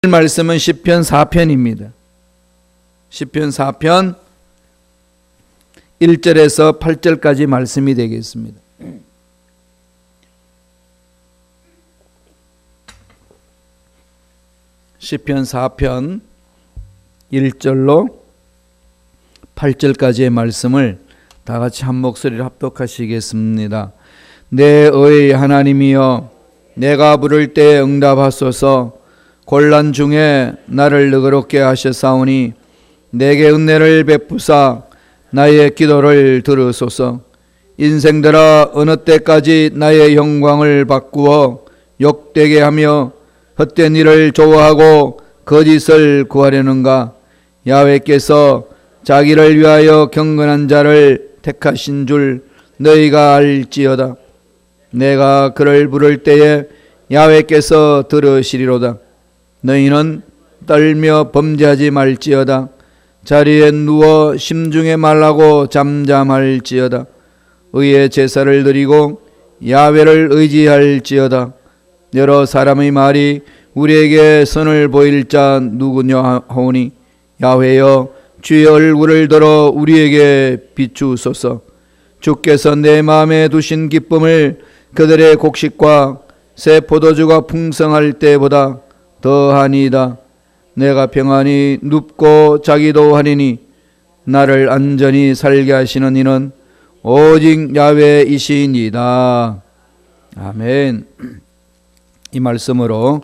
말씀은 시편 4편입니다. 시편 4편 1절에서 8절까지 말씀이 되겠습니다. 시편 4편 1절로 8절까지의 말씀을 다 같이 한 목소리로 합독하시겠습니다. 내 의의 하나님이여, 내가 부를 때 응답하소서. 곤란 중에 나를 너그럽게 하셨사오니 내게 은혜를 베푸사 나의 기도를 들으소서. 인생들아, 어느 때까지 나의 영광을 바꾸어 욕되게 하며 헛된 일을 좋아하고 거짓을 구하려는가? 야훼께서 자기를 위하여 경건한 자를 택하신 줄 너희가 알지어다. 내가 그를 부를 때에 야훼께서 들으시리로다. 너희는 떨며 범죄하지 말지어다. 자리에 누워 심중에 말하고 잠잠할지어다. 의의 제사를 드리고 야훼를 의지할지어다. 여러 사람의 말이 우리에게 선을 보일 자 누구냐 하오니 야훼여, 주의 얼굴을 들어 우리에게 비추소서. 주께서 내 마음에 두신 기쁨을 그들의 곡식과 새 포도주가 풍성할 때보다 더하니이다. 내가 평안히 눕고 자기도 하리니 나를 안전히 살게 하시는 이는 오직 야훼이시니이다. 아멘. 이 말씀으로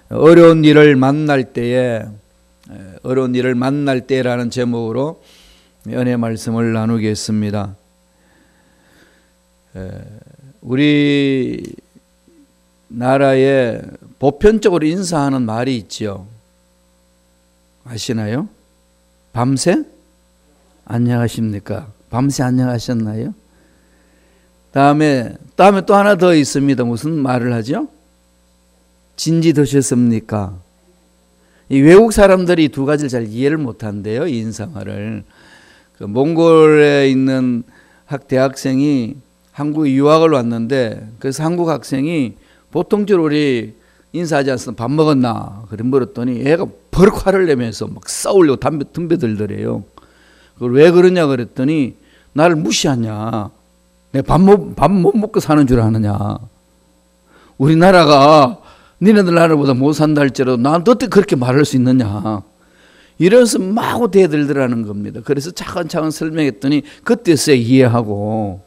어려운 일을 만날 때라는 제목으로 은혜 말씀을 나누겠습니다. 우리 나라에 보편적으로 인사하는 말이 있죠. 아시나요? 밤새 안녕하십니까? 밤새 안녕하셨나요? 다음에 또 하나 더 있습니다. 무슨 말을 하죠? 진지 드셨습니까? 이 외국 사람들이 두 가지를 잘 이해를 못한대요. 이 인사말을. 그 몽골에 있는 대학생이 한국에 유학을 왔는데, 그래서 한국 학생이 보통적으로 우리 인사하지 않습니까? 밥 먹었나? 그래 물었더니 애가 버럭 화를 내면서 막 싸우려고 덤벼 들더래요. 그걸 왜 그러냐 그랬더니 나를 무시하냐? 내가 밥 못 먹고 사는 줄 아느냐? 우리나라가 니네들 나라보다 못 산다 할지라도 나한테 어떻게 그렇게 말할 수 있느냐? 이래서 마구 대들더라는 겁니다. 그래서 차근차근 설명했더니 그때서야 이해하고,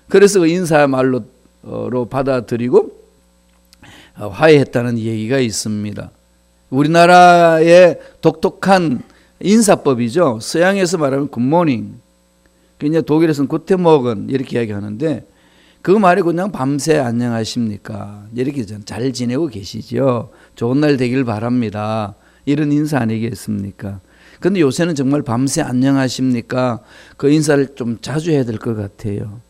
그래서 그 인사말로 받아들이고 화해했다는 얘기가 있습니다. 우리나라의 독특한 인사법이죠. 서양에서 말하면 굿모닝, 그냥 독일에서는 구테모건 이렇게 이야기하는데, 그 말이 그냥 밤새 안녕하십니까? 이렇게 잘 지내고 계시죠? 좋은 날 되길 바랍니다. 이런 인사 아니겠습니까? 그런데 요새는 정말 밤새 안녕하십니까? 그 인사를 좀 자주 해야 될 것 같아요.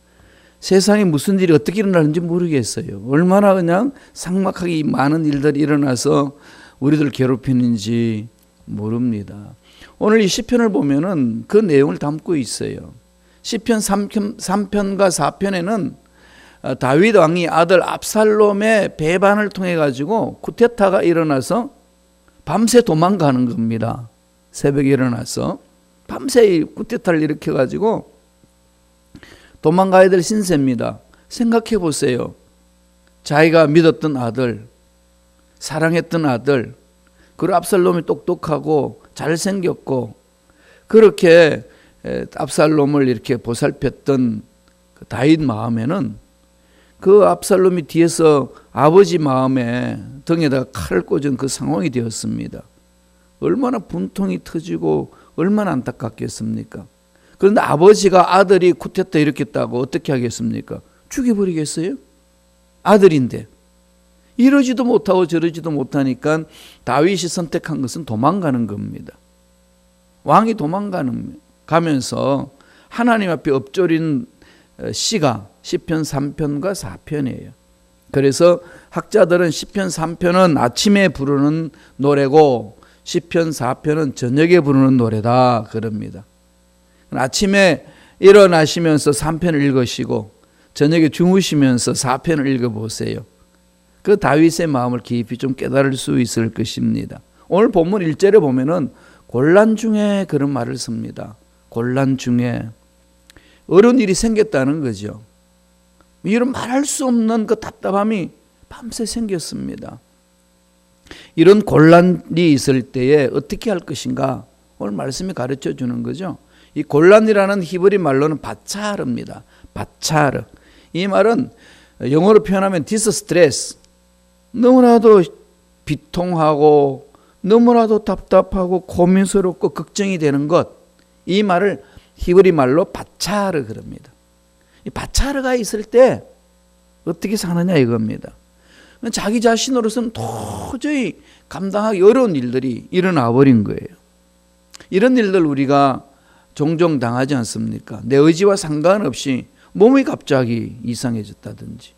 세상에 무슨 일이 어떻게 일어나는지 모르겠어요. 얼마나 그냥 삭막하게 많은 일들이 일어나서 우리들 괴롭히는지 모릅니다. 오늘 이 시편을 보면은 그 내용을 담고 있어요. 시편 3편과 4편에는 다윗 왕이 아들 압살롬의 배반을 통해 가지고 쿠데타가 일어나서 밤새 도망가는 겁니다. 새벽에 일어나서 밤새 쿠데타를 일으켜 가지고 도망가야 될 신세입니다. 생각해 보세요. 자기가 믿었던 아들, 사랑했던 아들, 그리고 압살롬이 똑똑하고 잘생겼고 그렇게 압살롬을 이렇게 보살폈던 그 다윗 마음에는 그 압살롬이 뒤에서 아버지 마음에 등에다가 칼을 꽂은 그 상황이 되었습니다. 얼마나 분통이 터지고 얼마나 안타깝겠습니까? 그런데 아버지가 아들이 쿠데타 일으켰다고 어떻게 하겠습니까? 죽여버리겠어요? 아들인데. 이러지도 못하고 저러지도 못하니까 다윗이 선택한 것은 도망가는 겁니다. 왕이 도망가면서 하나님 앞에 엎조린 시가 시편 3편과 4편이에요. 그래서 학자들은 시편 3편은 아침에 부르는 노래고 시편 4편은 저녁에 부르는 노래다 그럽니다. 아침에 일어나시면서 3편을 읽으시고 저녁에 주무시면서 4편을 읽어보세요. 그 다윗의 마음을 깊이 좀 깨달을 수 있을 것입니다. 오늘 본문 1절에 보면은 곤란 중에 그런 말을 씁니다. 곤란 중에 어려운 일이 생겼다는 거죠. 이런 말할 수 없는 그 답답함이 밤새 생겼습니다. 이런 곤란이 있을 때에 어떻게 할 것인가 오늘 말씀이 가르쳐 주는 거죠. 이 곤란이라는 히브리 말로는 바차르입니다. 바차르. 이 말은 영어로 표현하면 디스트레스, 너무나도 비통하고 너무나도 답답하고 고민스럽고 걱정이 되는 것, 이 말을 히브리 말로 바차르 그럽니다. 이 바차르가 있을 때 어떻게 사느냐 이겁니다. 자기 자신으로서는 도저히 감당하기 어려운 일들이 일어나 버린 거예요. 이런 일들 우리가 종종 당하지 않습니까? 내 의지와 상관없이 몸이 갑자기 이상해졌다든지,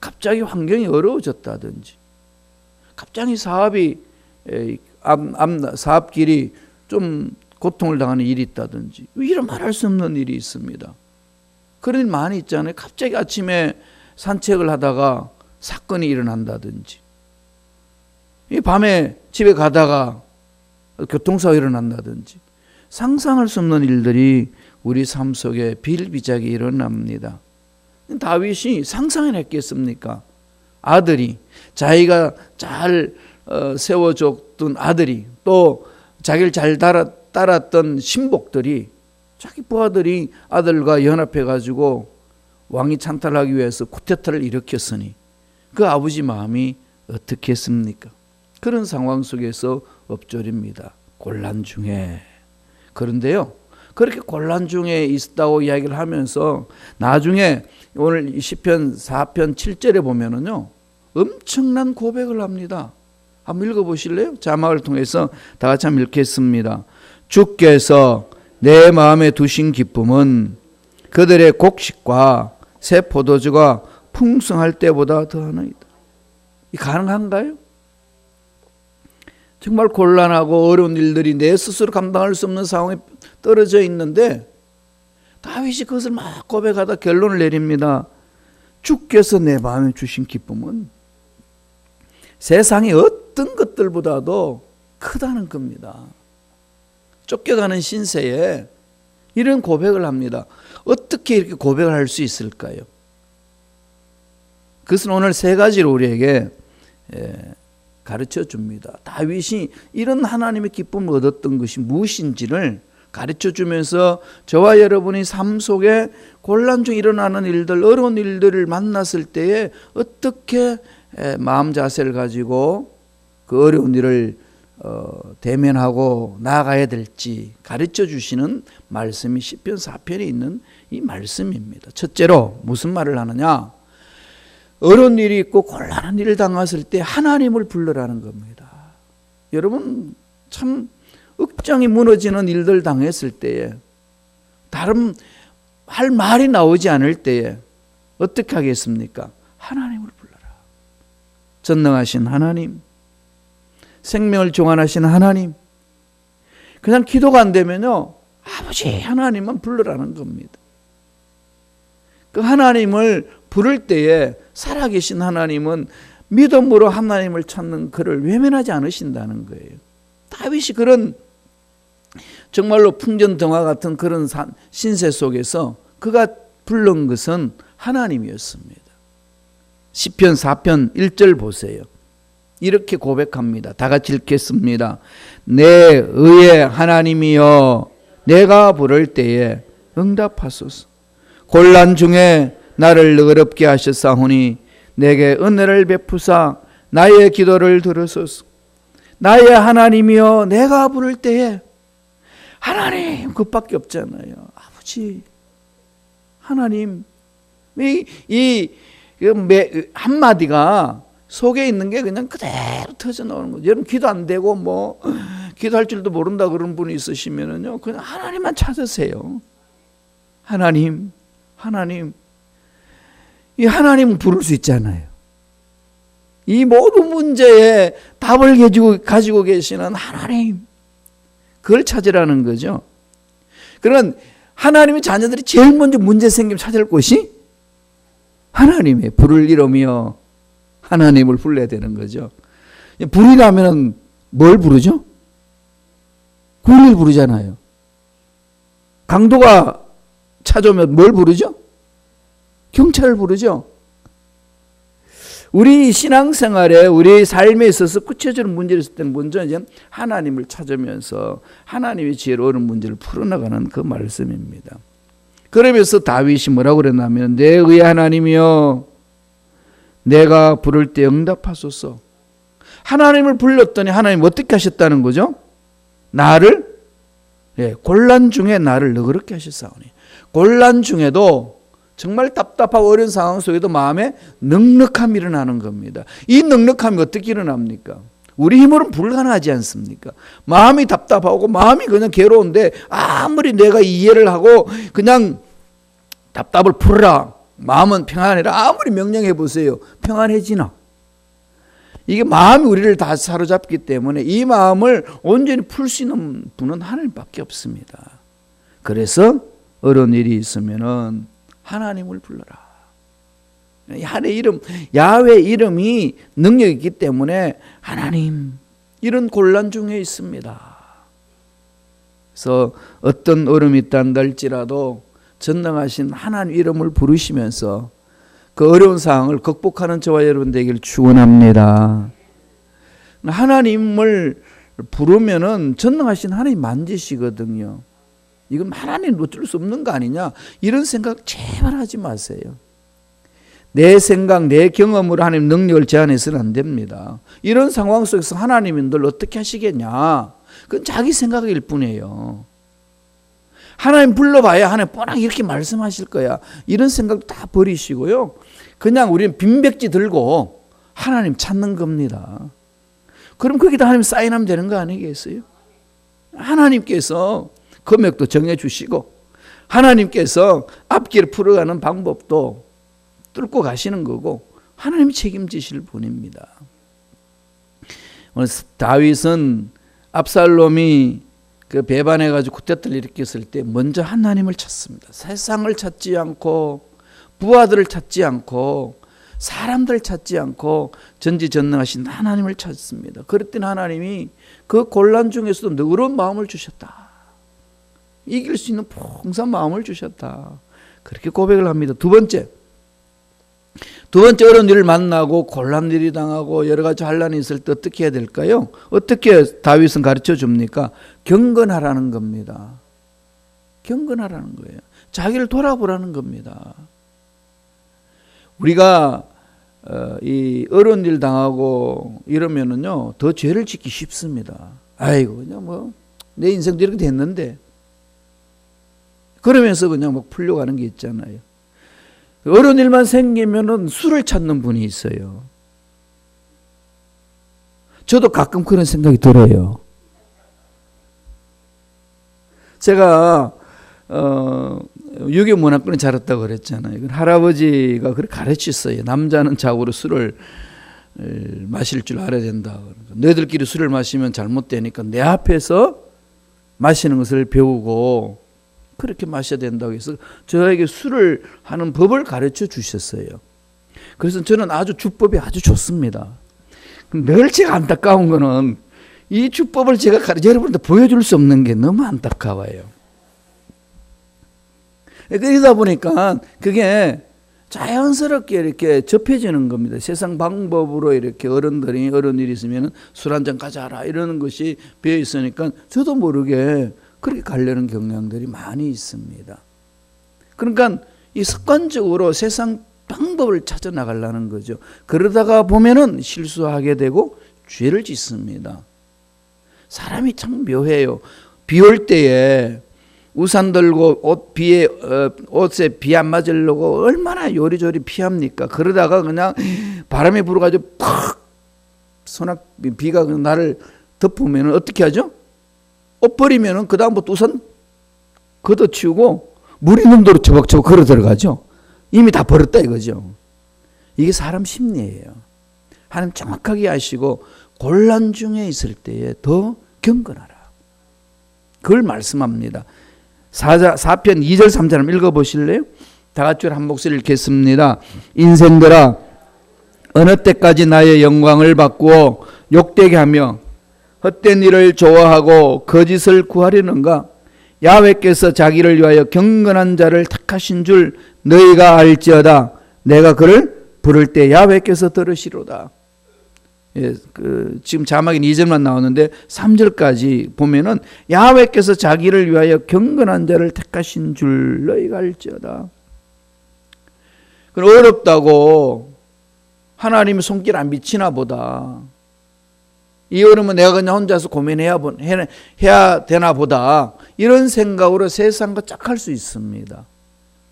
갑자기 환경이 어려워졌다든지, 갑자기 사업길이 좀 고통을 당하는 일이 있다든지, 이런 말할 수 없는 일이 있습니다. 그런 일 많이 있잖아요. 갑자기 아침에 산책을 하다가 사건이 일어난다든지, 이 밤에 집에 가다가 교통사고가 일어난다든지, 상상할 수 없는 일들이 우리 삶 속에 비일비재하게 일어납니다. 다윗이 상상해냈겠습니까? 아들이, 자기가 잘 세워줬던 아들이, 또 자기를 잘 따랐던 신복들이, 자기 부하들이 아들과 연합해가지고 왕이 찬탈하기 위해서 쿠데타를 일으켰으니 그 아버지 마음이 어떻겠습니까? 그런 상황 속에서 엎조립니다. 곤란 중에. 그런데요, 그렇게 곤란 중에 있었다고 이야기를 하면서 나중에 오늘 시편 4편 7절에 보면은요, 엄청난 고백을 합니다. 한번 읽어보실래요? 자막을 통해서 다 같이 한번 읽겠습니다. 주께서 내 마음에 두신 기쁨은 그들의 곡식과 새 포도주가 풍성할 때보다 더하나이다. 이 가능한가요? 정말 곤란하고 어려운 일들이 내 스스로 감당할 수 없는 상황에 떨어져 있는데 다윗이 그것을 막 고백하다 결론을 내립니다. 주께서 내 마음에 주신 기쁨은 세상의 어떤 것들보다도 크다는 겁니다. 쫓겨가는 신세에 이런 고백을 합니다. 어떻게 이렇게 고백을 할 수 있을까요? 그것은 오늘 세 가지로 우리에게 가르쳐 줍니다. 다윗이 이런 하나님의 기쁨을 얻었던 것이 무엇인지를 가르쳐 주면서 저와 여러분이 삶 속에 곤란 중에 일어나는 일들, 어려운 일들을 만났을 때에 어떻게 마음 자세를 가지고 그 어려운 일을 대면하고 나아가야 될지 가르쳐 주시는 말씀이 시편 4편에 있는 이 말씀입니다. 첫째로 무슨 말을 하느냐? 어려운 일이 있고 곤란한 일을 당했을 때 하나님을 불러라는 겁니다. 여러분 참 억장이 무너지는 일들 당했을 때에 다른 할 말이 나오지 않을 때에 어떻게 하겠습니까? 하나님을 불러라. 전능하신 하나님, 생명을 종안하신 하나님. 그냥 기도가 안 되면요, 아버지 하나님만 불러라는 겁니다. 그 하나님을 부를 때에 살아계신 하나님은 믿음으로 하나님을 찾는 그를 외면하지 않으신다는 거예요. 다윗이 그런 정말로 풍전등화 같은 그런 신세 속에서 그가 부른 것은 하나님이었습니다. 시편 4편 1절 보세요. 이렇게 고백합니다. 다 같이 읽겠습니다. 내 의의 하나님이여 내가 부를 때에 응답하소서. 곤란 중에 나를 어렵게 하셨사오니 내게 은혜를 베푸사 나의 기도를 들으소서. 나의 하나님이여 내가 부를 때에, 하나님 그밖에 없잖아요. 아버지 하나님. 이 한마디가 속에 있는 게 그냥 그대로 터져 나오는 거죠. 여러분 기도 안 되고 뭐 기도할 줄도 모른다 그런 분이 있으시면은요, 그냥 하나님만 찾으세요. 하나님, 하나님. 이 하나님은 부를 수 있잖아요. 이 모든 문제에 답을 가지고 계시는 하나님, 그걸 찾으라는 거죠. 그런 하나님의 자녀들이 제일 먼저 문제 생기면 찾을 곳이 하나님의 불을 이루며 하나님을 불러야 되는 거죠. 불이 나면 뭘 부르죠? 911 부르잖아요. 강도가 찾아오면 뭘 부르죠? 경찰을 부르죠. 우리 신앙생활에 우리 삶에 있어서 구체적인 문제를 있을 때는 먼저 이제 하나님을 찾으면서 하나님의 지혜로 어려운 문제를 풀어나가는 그 말씀입니다. 그러면서 다윗이 뭐라고 그랬냐면 내 의의 하나님이여 내가 부를 때 응답하소서. 하나님을 불렀더니 하나님 어떻게 하셨다는 거죠? 나를 곤란 중에 나를 너그럽게 하셨사오니. 곤란 중에도 정말 답답하고 어려운 상황 속에도 마음에 넉넉함이 일어나는 겁니다. 이 넉넉함이 어떻게 일어납니까? 우리 힘으로는 불가능하지 않습니까? 마음이 답답하고 마음이 그냥 괴로운데 아무리 내가 이해를 하고 그냥 답답을 풀어라. 마음은 평안해라. 아무리 명령해 보세요. 평안해지나? 이게 마음이 우리를 다 사로잡기 때문에 이 마음을 온전히 풀 수 있는 분은 하나님밖에 없습니다. 그래서 어려운 일이 있으면은 하나님을 불러라. 하나님의 이름, 야훼 이름이 능력이 있기 때문에 하나님, 이런 곤란 중에 있습니다. 그래서 어떤 어려움이 있다는 할지라도 전능하신 하나님 이름을 부르시면서 그 어려운 상황을 극복하는 저와 여러분 되기를 축원합니다. 하나님을 부르면은 전능하신 하나님 만지시거든요. 이건 하나님 어쩔 수 없는 거 아니냐, 이런 생각 제발 하지 마세요. 내 생각, 내 경험으로 하나님 능력을 제한해서는 안 됩니다. 이런 상황 속에서 하나님이 널 어떻게 하시겠냐, 그건 자기 생각일 뿐이에요. 하나님 불러봐야 하나님 뻔하게 이렇게 말씀하실 거야, 이런 생각 다 버리시고요, 그냥 우리는 빈백지 들고 하나님 찾는 겁니다. 그럼 거기다 하나님 사인하면 되는 거 아니겠어요? 하나님께서 금액도 정해주시고 하나님께서 앞길을 풀어가는 방법도 뚫고 가시는 거고 하나님이 책임지실 분입니다. 오늘 다윗은 압살롬이 그 배반해가지고 쿠데타를 일으켰을 때 먼저 하나님을 찾습니다. 세상을 찾지 않고 부하들을 찾지 않고 사람들을 찾지 않고 전지전능하신 하나님을 찾습니다. 그랬더니 하나님이 그 곤란 중에서도 너그러운 마음을 주셨다. 이길 수 있는 풍성한 마음을 주셨다. 그렇게 고백을 합니다. 두 번째 어려운 일을 만나고 곤란 일이 당하고 여러 가지 환란이 있을 때 어떻게 해야 될까요? 어떻게 다윗은 가르쳐 줍니까? 경건하라는 겁니다. 경건하라는 거예요. 자기를 돌아보라는 겁니다. 우리가 이 어려운 일 당하고 이러면은요 더 죄를 짓기 쉽습니다. 아이고 그냥 뭐 내 인생도 이렇게 됐는데, 그러면서 그냥 막 풀려가는 게 있잖아요. 어려운 일만 생기면은 술을 찾는 분이 있어요. 저도 가끔 그런 생각이 들어요. 제가 유교 문화권에 자랐다고 그랬잖아요. 할아버지가 그렇게 가르쳤어요. 남자는 자고로 술을 마실 줄 알아야 된다. 너희들끼리 술을 마시면 잘못되니까 내 앞에서 마시는 것을 배우고 그렇게 마셔야 된다고 해서 저에게 술을 하는 법을 가르쳐 주셨어요. 그래서 저는 아주 주법이 아주 좋습니다. 늘 제가 안타까운 거는 이 주법을 제가 여러분한테 보여줄 수 없는 게 너무 안타까워요. 그러다 보니까 그게 자연스럽게 이렇게 접해지는 겁니다. 세상 방법으로 이렇게 어른들이 어려운 일이 있으면 술 한잔 가자라 이러는 것이 배어 있으니까 저도 모르게 그렇게 가려는 경향들이 많이 있습니다. 그러니까 이 습관적으로 세상 방법을 찾아 나가려는 거죠. 그러다가 보면은 실수하게 되고 죄를 짓습니다. 사람이 참 묘해요. 비 올 때에 우산 들고 옷에 비 안 맞으려고 얼마나 요리조리 피합니까? 그러다가 그냥 바람이 불어가지고 팍 비가 나를 덮으면 어떻게 하죠? 옷 버리면 그 다음부터 우산 걷어치우고 물이 있는 대로 처벅처벅 걸어 들어가죠. 이미 다 버렸다 이거죠. 이게 사람 심리예요. 하나님 정확하게 아시고 곤란 중에 있을 때에 더 경건하라. 그걸 말씀합니다. 4편 2절 3절 한번 읽어보실래요? 다 같이 한 목소리 읽겠습니다. 인생들아 어느 때까지 나의 영광을 바꾸어 욕되게 하며 헛된 일을 좋아하고 거짓을 구하려는가? 야훼께서 자기를 위하여 경건한 자를 택하신 줄 너희가 알지어다. 내가 그를 부를 때 야훼께서 들으시로다. 예, 지금 자막인 2절만 나오는데 3절까지 보면은 야훼께서 자기를 위하여 경건한 자를 택하신 줄 너희가 알지어다. 어렵다고 하나님의 손길 안 미치나 보다. 이 어려움은 내가 그냥 혼자서 고민해야 되나 보다. 이런 생각으로 세상과 짝할 수 있습니다.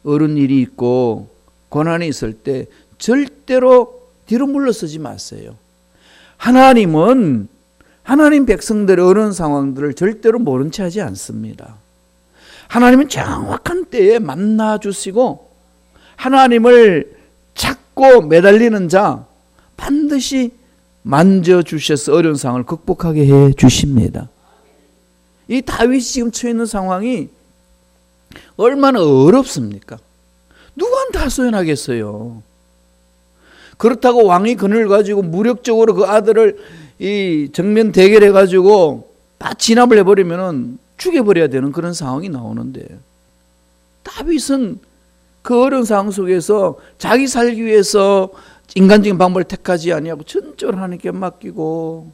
어려운 일이 있고 고난이 있을 때 절대로 뒤로 물러서지 마세요. 하나님은 하나님 백성들의 어려운 상황들을 절대로 모른 채 하지 않습니다. 하나님은 정확한 때에 만나주시고 하나님을 찾고 매달리는 자 반드시 만져주셔서 어려운 상황을 극복하게 해 주십니다. 이 다윗이 지금 처해 있는 상황이 얼마나 어렵습니까? 누구한테 하소연하겠어요? 그렇다고 왕이 그늘 가지고 무력적으로 그 아들을 이 정면 대결해 가지고 다 진압을 해버리면은 죽여버려야 되는 그런 상황이 나오는데 다윗은 그 어려운 상황 속에서 자기 살기 위해서 인간적인 방법을 택하지 아니하고 전적으로 하나님께 맡기고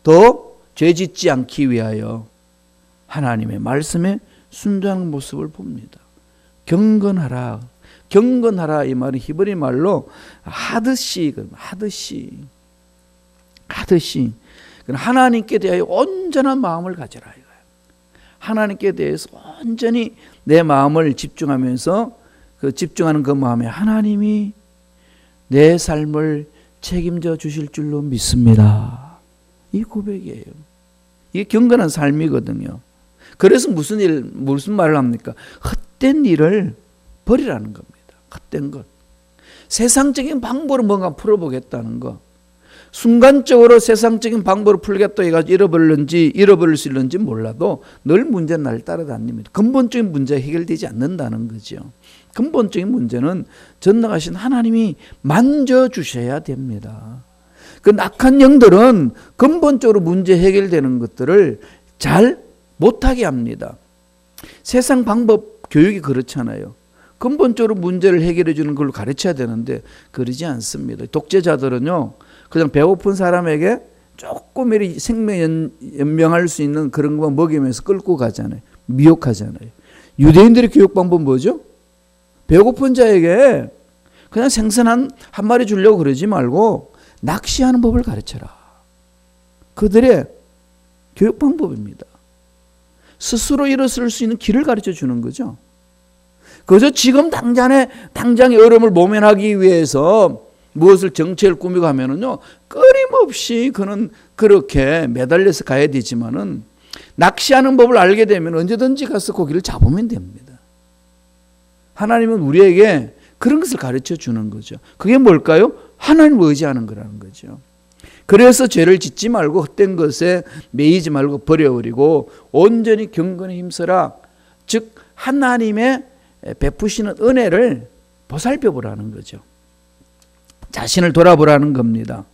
더 죄짓지 않기 위하여 하나님의 말씀에 순종하는 모습을 봅니다. 경건하라. 경건하라 이 말은 히브리 말로 하듯이 하나님께 대하여 온전한 마음을 가져라 이거예요. 하나님께 대해서 온전히 내 마음을 집중하면서 집중하는 그 마음에 하나님이 내 삶을 책임져 주실 줄로 믿습니다. 이 고백이에요. 이게 경건한 삶이거든요. 그래서 무슨 말을 합니까? 헛된 일을 버리라는 겁니다. 헛된 것. 세상적인 방법으로 뭔가 풀어보겠다는 것. 순간적으로 세상적인 방법으로 풀겠다 해가지고 잃어버릴 수 있는지 몰라도 늘 문제는 나를 따라다닙니다. 근본적인 문제가 해결되지 않는다는 거죠. 근본적인 문제는 전능하신 하나님이 만져주셔야 됩니다. 그 낙한 영들은 근본적으로 문제 해결되는 것들을 잘 못하게 합니다. 세상 방법 교육이 그렇잖아요. 근본적으로 문제를 해결해 주는 걸로 가르쳐야 되는데 그러지 않습니다. 독재자들은요, 그냥 배고픈 사람에게 조금이라도 생명 연명할 수 있는 그런 것만 먹이면서 끌고 가잖아요. 미혹하잖아요. 유대인들의 교육 방법은 뭐죠? 배고픈 자에게 그냥 생선 한 마리 주려고 그러지 말고 낚시하는 법을 가르쳐라. 그들의 교육 방법입니다. 스스로 일어설 수 있는 길을 가르쳐 주는 거죠. 그저 지금 당장의 어려움을 모면하기 위해서 무엇을 정체를 꾸미고 하면은요, 끊임없이 그는 그렇게 매달려서 가야 되지만은 낚시하는 법을 알게 되면 언제든지 가서 고기를 잡으면 됩니다. 하나님은 우리에게 그런 것을 가르쳐 주는 거죠. 그게 뭘까요? 하나님을 의지하는 거라는 거죠. 그래서 죄를 짓지 말고 헛된 것에 매이지 말고 버려버리고 온전히 경건에 힘써라. 즉 하나님의 베푸시는 은혜를 보살펴보라는 거죠. 자신을 돌아보라는 겁니다.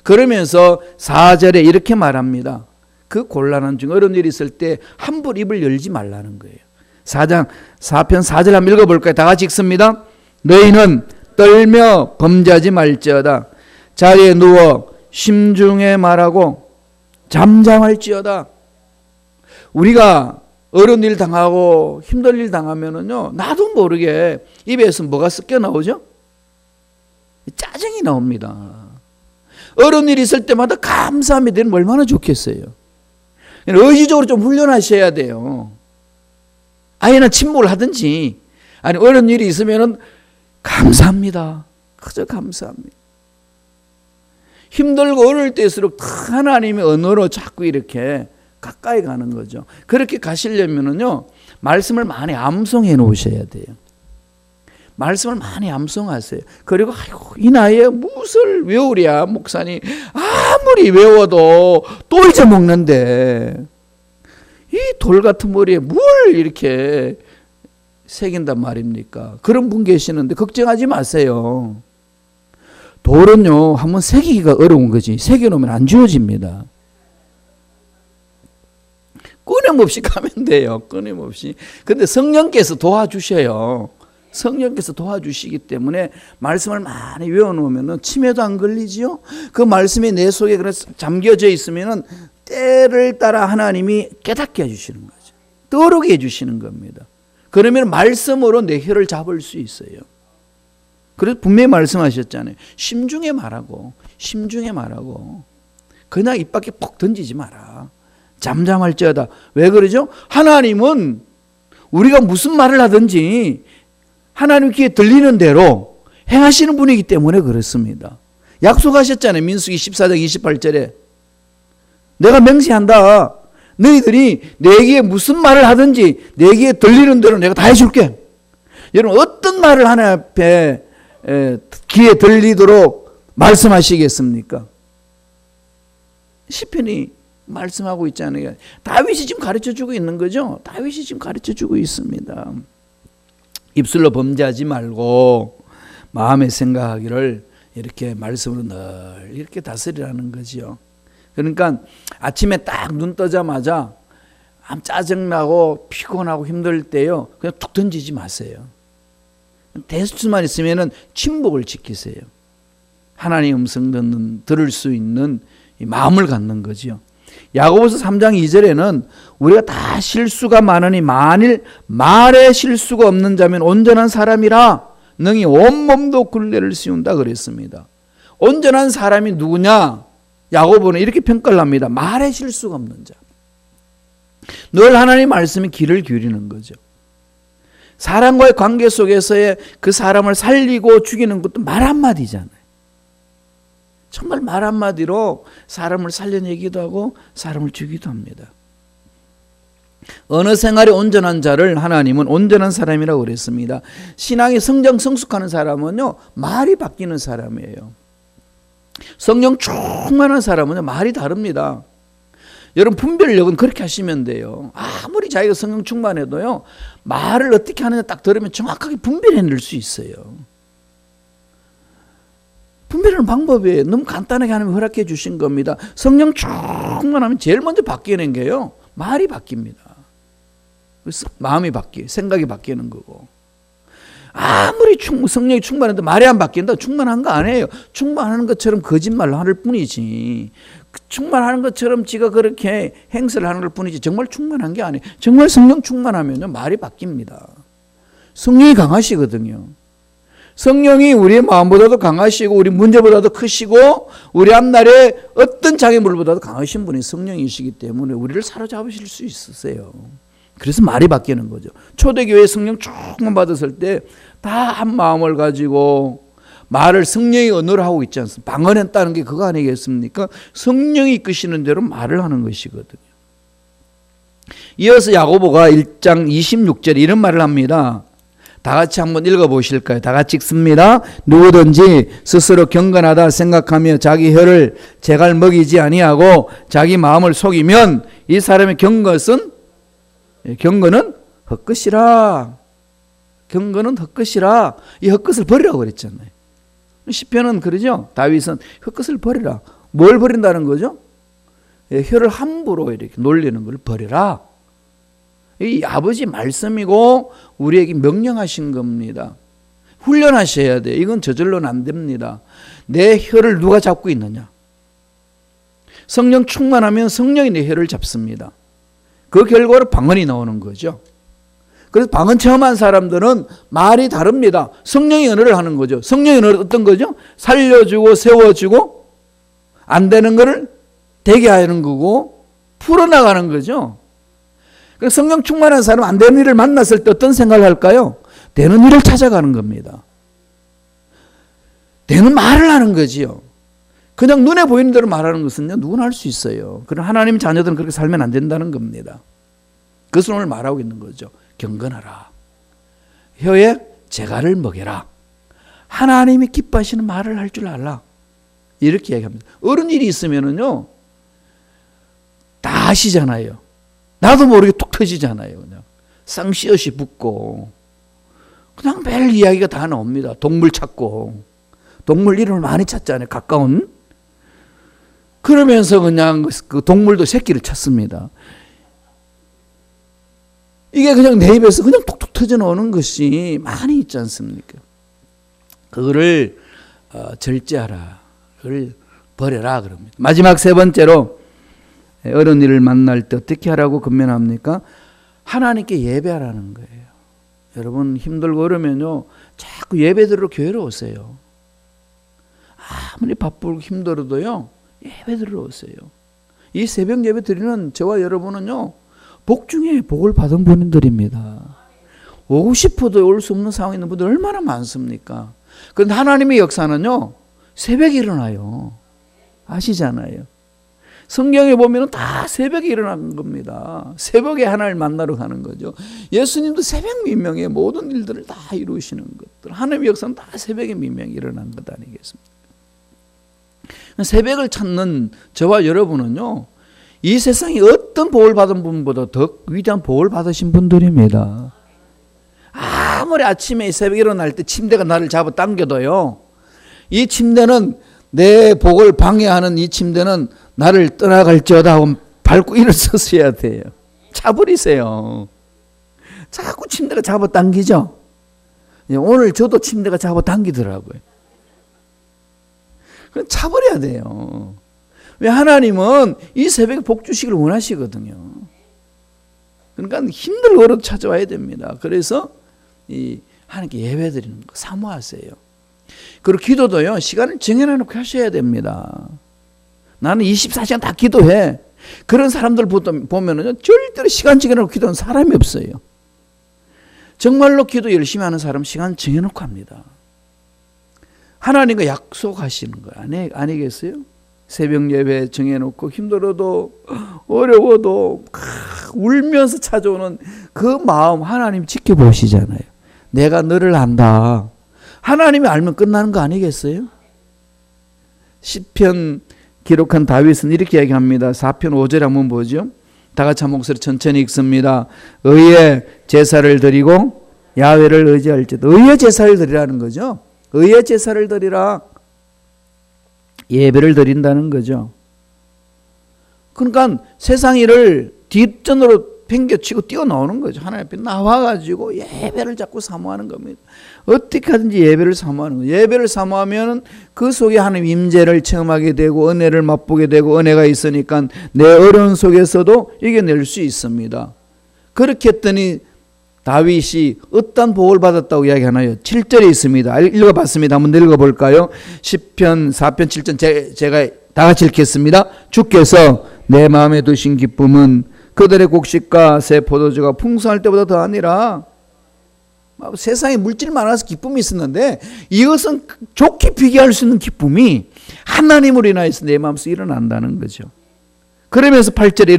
그러면서 4절에 이렇게 말합니다. 그 곤란한 중 어려운 일이 있을 때 함부로 입을 열지 말라는 거예요. 4편 4절 한번 읽어볼까요? 다 같이 읽습니다. 너희는 떨며 범죄하지 말지어다. 자리에 누워 심중에 말하고 잠잠할지어다. 우리가 어려운 일 당하고 힘든 일 당하면은요, 나도 모르게 입에서 뭐가 섞여 나오죠? 짜증이 나옵니다. 어려운 일이 있을 때마다 감사함이 되면 얼마나 좋겠어요. 의지적으로 좀 훈련하셔야 돼요. 아예나 침묵을 하든지, 아니 어려운 일이 있으면은 감사합니다. 그저 감사합니다. 힘들고 어려울 때일수록 하나님의 언어로 자꾸 이렇게 가까이 가는 거죠. 그렇게 가시려면은요, 말씀을 많이 암송해 놓으셔야 돼요. 말씀을 많이 암송하세요. 그리고 아이고 이 나이에 무엇을 외우랴 목사님, 아무리 외워도 또 잊어먹는데 이 돌 같은 머리에 뭘 이렇게 새긴단 말입니까? 그런 분 계시는데 걱정하지 마세요. 돌은요 한번 새기기가 어려운 거지 새겨놓으면 안 지워집니다. 끊임없이 가면 돼요. 끊임없이. 근데 성령께서 도와주셔요. 성령께서 도와주시기 때문에 말씀을 많이 외워놓으면 치매도 안 걸리지요. 그 말씀이 내 속에 잠겨져 있으면 때를 따라 하나님이 깨닫게 해주시는 거죠. 떠오르게 해주시는 겁니다. 그러면 말씀으로 내 혀를 잡을 수 있어요. 그래서 분명히 말씀하셨잖아요. 심중에 말하고, 심중에 말하고. 그냥 입 밖에 퍽 던지지 마라. 잠잠할지어다. 왜 그러죠? 하나님은 우리가 무슨 말을 하든지 하나님 귀에 들리는 대로 행하시는 분이기 때문에 그렇습니다. 약속하셨잖아요. 민수기 14장 28절에. 내가 맹세한다. 너희들이 내게 무슨 말을 하든지 내게 들리는 대로 내가 다 해줄게. 여러분 어떤 말을 하나님 앞에 귀에 들리도록 말씀하시겠습니까? 시편이 말씀하고 있잖아요. 다윗이 지금 가르쳐주고 있는 거죠. 다윗이 지금 가르쳐주고 있습니다. 입술로 범죄하지 말고 마음에 생각하기를 이렇게 말씀으로 늘 이렇게 다스리라는 거지요. 그러니까 아침에 딱 눈 뜨자마자 짜증나고 피곤하고 힘들 때요. 그냥 툭 던지지 마세요. 대수만 있으면은 침묵을 지키세요. 하나님의 음성 들을 수 있는 이 마음을 갖는 거지요. 야고보서 3장 2절에는 우리가 다 실수가 많으니 만일 말에 실수가 없는 자면 온전한 사람이라 능히 온몸도 굴레를 씌운다 그랬습니다. 온전한 사람이 누구냐? 야고보는 이렇게 평가를 합니다. 말에 실수가 없는 자. 늘 하나님의 말씀에 귀를 기울이는 거죠. 사람과의 관계 속에서의 그 사람을 살리고 죽이는 것도 말 한마디잖아요. 정말 말 한마디로 사람을 살려내기도 하고 사람을 죽이기도 합니다. 어느 생활이 온전한 자를 하나님은 온전한 사람이라고 그랬습니다. 신앙이 성숙하는 사람은요, 말이 바뀌는 사람이에요. 성령 충만한 사람은요, 말이 다릅니다. 여러분 분별력은 그렇게 하시면 돼요. 아무리 자기가 성령 충만해도요, 말을 어떻게 하느냐 딱 들으면 정확하게 분별해낼 수 있어요. 분별하는 방법이 너무 간단하게 하나님이 허락해 주신 겁니다. 성령 충만하면 제일 먼저 바뀌는 게요, 말이 바뀝니다. 마음이 바뀌어요. 생각이 바뀌는 거고. 아무리 성령이 충만해도 말이 안 바뀐다? 충만한 거 아니에요. 충만하는 것처럼 거짓말을 할 뿐이지. 충만하는 것처럼 지가 그렇게 행세를 하는 걸 뿐이지 정말 충만한 게 아니에요. 정말 성령 충만하면 말이 바뀝니다. 성령이 강하시거든요. 성령이 우리의 마음보다도 강하시고 우리 문제보다도 크시고 우리 앞날에 어떤 장애물보다도 강하신 분이 성령이시기 때문에 우리를 사로잡으실 수 있으세요. 그래서 말이 바뀌는 거죠. 초대교회 성령 충만 받았을 때 다 한 마음을 가지고 말을 성령의 언어로 하고 있지 않습니까? 방언했다는 게 그거 아니겠습니까? 성령이 이끄시는 대로 말을 하는 것이거든요. 이어서 야고보가 1장 26절에 이런 말을 합니다. 다 같이 한번 읽어보실까요? 다 같이 읽습니다. 누구든지 스스로 경건하다 생각하며 자기 혀를 재갈 먹이지 아니하고 자기 마음을 속이면 이 사람의 경건은 헛것이라. 경건은 헛것이라. 이 헛것을 버리라고 그랬잖아요. 시편은 그러죠. 다윗은 헛것을 버리라. 뭘 버린다는 거죠? 혀를 함부로 이렇게 놀리는 걸 버리라. 이 아버지 말씀이고 우리에게 명령하신 겁니다. 훈련하셔야 돼요. 이건 저절로는 안 됩니다. 내 혀를 누가 잡고 있느냐? 성령 충만하면 성령이 내 혀를 잡습니다. 그 결과로 방언이 나오는 거죠. 그래서 방언 체험한 사람들은 말이 다릅니다. 성령의 언어를 하는 거죠. 성령의 언어는 어떤 거죠? 살려주고 세워주고 안 되는 것을 되게 하는 거고 풀어나가는 거죠. 그래서 성령 충만한 사람은 안 되는 일을 만났을 때 어떤 생각을 할까요? 되는 일을 찾아가는 겁니다. 되는 말을 하는 거지요. 그냥 눈에 보이는 대로 말하는 것은요, 누구나 할 수 있어요. 그럼 하나님 자녀들은 그렇게 살면 안 된다는 겁니다. 그것을 오늘 말하고 있는 거죠. 경건하라. 혀에 재갈을 먹여라. 하나님이 기뻐하시는 말을 할 줄 알라. 이렇게 얘기합니다. 어른 일이 있으면은요, 다 아시잖아요. 나도 모르게 툭 터지잖아요. 그냥 쌍시옷이 붙고 그냥 매일 이야기가 다 나옵니다. 동물 찾고 동물 이름을 많이 찾잖아요. 가까운. 그러면서 그냥 그 동물도 새끼를 찾습니다. 이게 그냥 내 입에서 그냥 톡톡 터져 나오는 것이 많이 있지 않습니까? 그거를 절제하라. 그걸 버려라 그럽니다. 마지막 세 번째로 어른이를 만날 때 어떻게 하라고 권면합니까? 하나님께 예배하라는 거예요. 여러분 힘들고 어려면요 자꾸 예배드리러 교회로 오세요. 아무리 바쁘고 힘들어도요 예배드리러 오세요. 이 새벽 예배 드리는 저와 여러분은요 복 중에 복을 받은 분들입니다. 오고 싶어도 올 수 없는 상황에 있는 분들 얼마나 많습니까? 그런데 하나님의 역사는요 새벽에 일어나요. 아시잖아요. 성경에 보면 다 새벽에 일어난 겁니다. 새벽에 하나님을 만나러 가는 거죠. 예수님도 새벽 민명에 모든 일들을 다 이루시는 것들. 하나님의 역사는 다 새벽에 민명에 일어난 것 아니겠습니까? 새벽을 찾는 저와 여러분은요. 이 세상에 어떤 복을 받은 분보다 더 위대한 복을 받으신 분들입니다. 아무리 아침에 새벽에 일어날 때 침대가 나를 잡아당겨도요. 이 침대는 내 복을 방해하는 이 침대는 나를 떠나갈지어다 하고 밟고 일어서셔야 돼요. 차버리세요. 자꾸 침대가 잡아당기죠. 오늘 저도 침대가 잡아당기더라고요. 그럼 차버려야 돼요. 왜 하나님은 이 새벽에 복 주시기를 원하시거든요. 그러니까 힘들고라도 찾아와야 됩니다. 그래서 이 하나님께 예배드리는 거 사모하세요. 그리고 기도도요 시간을 정해놓고 하셔야 됩니다. 나는 24시간 다 기도해. 그런 사람들 보면은요 절대로 시간 정해놓고 기도하는 사람이 없어요. 정말로 기도 열심히 하는 사람 시간 정해놓고 합니다. 하나님과 약속하시는 거예요. 아니겠어요? 새벽 예배 정해놓고 힘들어도 어려워도 울면서 찾아오는 그 마음 하나님 지켜보시잖아요. 내가 너를 안다. 하나님이 알면 끝나는 거 아니겠어요? 시편 기록한 다윗은 이렇게 얘기합니다. 4편 5절에 한번 보죠. 다 같이 한 목소리 천천히 읽습니다. 의의 제사를 드리고 야훼를 의지할지도. 의의 제사를 드리라는 거죠. 의의 제사를 드리라. 예배를 드린다는 거죠. 그러니까 세상 일을 뒷전으로 팽겨치고 뛰어나오는 거죠. 하나님 앞에 나와가지고 예배를 자꾸 사모하는 겁니다. 어떻게 하든지 예배를 사모하는 거예요. 예배를 사모하면 그 속에 하나님 임재를 체험하게 되고 은혜를 맛보게 되고 은혜가 있으니까 내 어려운 속에서도 이겨낼 수 있습니다. 그렇게 했더니 다윗이 어떤 복을 받았다고 이야기하나요? 7절에 있습니다. 읽어봤습니다. 한번 읽어볼까요? 시편 4편 7절 제가 다 같이 읽겠습니다. 주께서 내 마음에 두신 기쁨은 그들의 곡식과 새 포도주가 풍성할 때보다 더 아니라 세상에 물질 많아서 기쁨이 있었는데 이것은 좋게 비교할 수 있는 기쁨이 하나님으로 인하여서 내 마음속에 일어난다는 거죠. 그러면서 8절에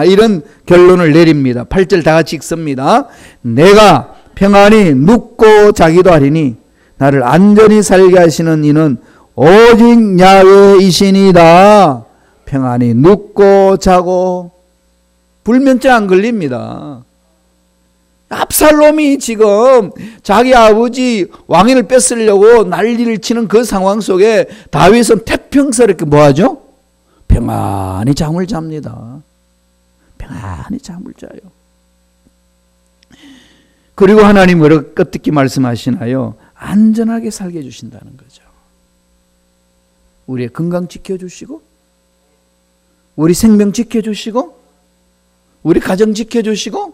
이런 결론을 내립니다. 8절 다 같이 읽습니다. 내가 평안히 눕고 자기도 하리니 나를 안전히 살게 하시는 이는 오직 야훼이시니이다. 평안히 눕고 자고 불면증 안 걸립니다. 압살롬이 지금 자기 아버지 왕위를 뺏으려고 난리를 치는 그 상황 속에 다윗은 태평스럽게 뭐하죠? 평안히 잠을 잡니다. 평안히 잠을 자요. 그리고 하나님 어떻게 말씀하시나요? 안전하게 살게 해주신다는 거죠. 우리의 건강 지켜주시고 우리 생명 지켜주시고 우리 가정 지켜주시고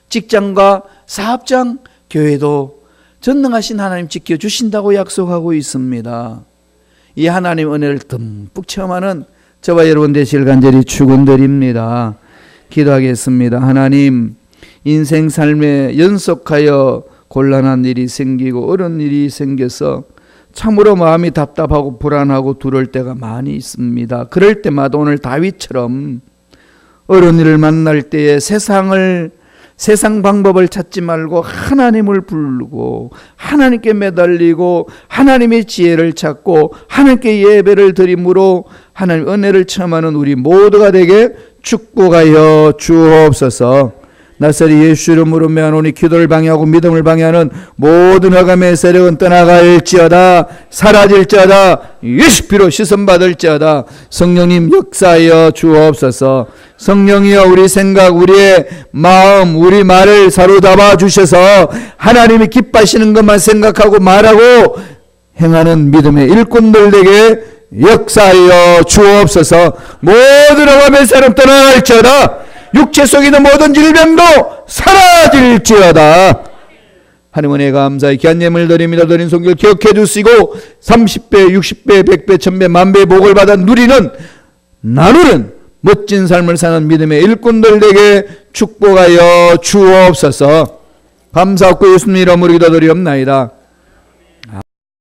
직장과 사업장, 교회도 전능하신 하나님 지켜주신다고 약속하고 있습니다. 이 하나님 은혜를 듬뿍 체험하는 저와 여러분 되시길 간절히 축원드립니다. 기도하겠습니다. 하나님, 인생 삶에 연속하여 곤란한 일이 생기고 어려운 일이 생겨서 참으로 마음이 답답하고 불안하고 두려울 때가 많이 있습니다. 그럴 때마다 오늘 다윗처럼 어려운 일을 만날 때에 세상 방법을 찾지 말고 하나님을 부르고 하나님께 매달리고 하나님의 지혜를 찾고 하나님께 예배를 드림으로 하나님 은혜를 체험하는 우리 모두가 되게 축복하여 주옵소서. 나사렛 예수 이름으로 명하노니 기도를 방해하고 믿음을 방해하는 모든 흑암의 세력은 떠나갈지어다. 사라질지어다. 예수 피로 씻음받을지어다. 성령님 역사하여 주옵소서. 성령이여 우리 생각, 우리의 마음, 우리 말을 사로잡아 주셔서 하나님이 기뻐하시는 것만 생각하고 말하고 행하는 믿음의 일꾼들에게 역사하여 주옵소서. 모든 흑암의 세력 떠나갈지어다. 육체 속에 있는 모든 질병도 사라질지어다. 하나님 은혜 감사히 귀한 예물 드립니다. 드린 손길 기억해 주시고 30배, 60배, 100배, 1000배, 만배의 복을 받아 누리는 나누는 멋진 삶을 사는 믿음의 일꾼들에게 축복하여 주옵소서. 감사하고 예수님 이름으로 기도드리옵나이다.